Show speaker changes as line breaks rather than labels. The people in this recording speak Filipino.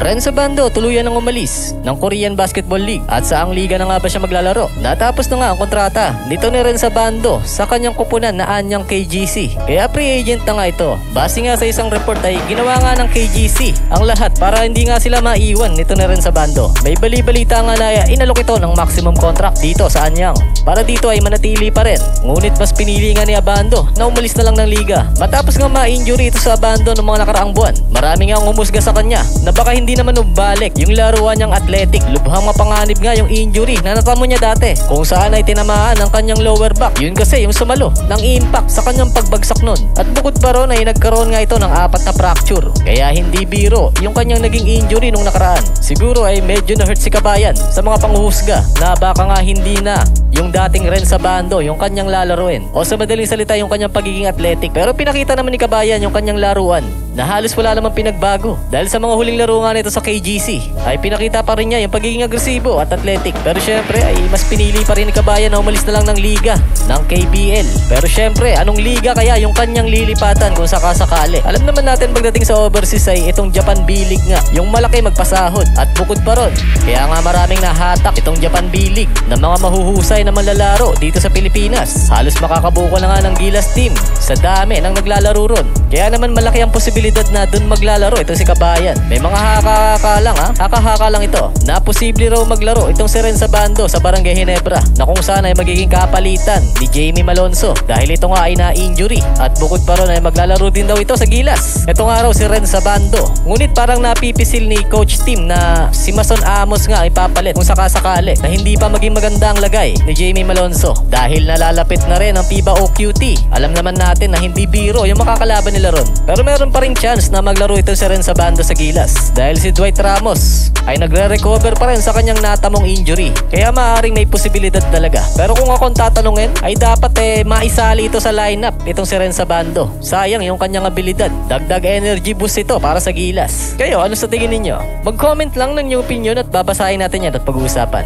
Renzo Bando tuluyan ng umalis ng Korean Basketball League. At saang liga na nga ba siya maglalaro? Natapos na nga ang kontrata nito ni Renzo Bando sa kanyang kupunan na anyang KGC. Kaya free agent na nga ito. Base nga sa isang report ay ginawa nga ng KGC ang lahat para hindi nga sila maiwan nito ni Renzo Bando. May bali-balita nga na inalok ito ng maximum contract dito sa anyang para dito ay manatili pa rin. Ngunit mas pinili nga ni Abando na umalis na lang ng liga. Matapos nga ma-injury ito sa Abando noong mga nakaraang buwan, marami nga ang humusga sa kanya na baka hindi naman ubalik yung laruan niyang athletic. Lubhang mapanganib nga yung injury na natamo niya dati kung saan ay tinamaan ang kanyang lower back. Yun kasi yung sumalo ng impact sa kanyang pagbagsak nun. At bukod pa ron ay nagkaroon nga ito ng 4 na fracture. Kaya hindi biro yung kanyang naging injury nung nakaraan. Siguro ay medyo na-hurt si Kabayan sa mga panghuhusga na baka nga hindi na yung dating Renzo Bando yung kanyang lalaruin. O sa madaling salita yung kanyang pagiging athletic. Pero pinakita naman ni Kabayan yung kanyang laruan na halos wala namang pinagbago. Dahil sa mga huling laro nga nito sa KGC ay pinakita pa rin niya yung pagiging agresibo at athletic. Pero syempre ay mas pinili pa rin ni Kabayan na umalis na lang ng liga ng KBL. Pero syempre anong liga kaya yung kanyang lilipatan kung sakasakali? Alam naman natin pagdating sa overseas ay itong Japan B-League nga yung malaki magpasahod. At bukod pa ron, kaya nga maraming nahatak itong Japan B-League ng mga mahuhusay na manlalaro dito sa Pilipinas. Halos makakabuko na nga ng Gilas team sa dami ng naglalaro ron. Kaya naman malaki ang posibilidad na dun maglalaro ito si Kabayan. May mga haka-haka lang ito na posible raw maglaro itong si Renzo Bando sa Barangay Ginebra na kung saan ay magiging kapalitan ni Jamie Malonzo dahil ito nga ay na-injury. At bukod pa ron ay maglalaro din daw ito sa Gilas. Ito nga raw si Renzo Bando. Ngunit parang napipisil ni coach team na si Mason Amos nga ay papalit kung sakasakali na hindi pa maging maganda ang lagay ni Jamie Malonzo dahil nalalapit na rin ang FIBA OQT. Alam naman natin na hindi biro yung makakalaban nila ron. Pero meron pa rin chance na maglaro ito si Renzo Bando sa Gilas dahil si Dwight Ramos ay nagre-recover pa rin sa kanyang natamong injury. Kaya maaaring may posibilidad talaga. Pero kung akong tatanungin ay dapat maisali ito sa lineup itong si Renzo Bando. Sayang yung kanyang abilidad. Dagdag energy boost ito para sa Gilas. Kayo, ano sa tingin ninyo? Mag-comment lang ng inyong opinion at babasahin natin yan at pag-uusapan.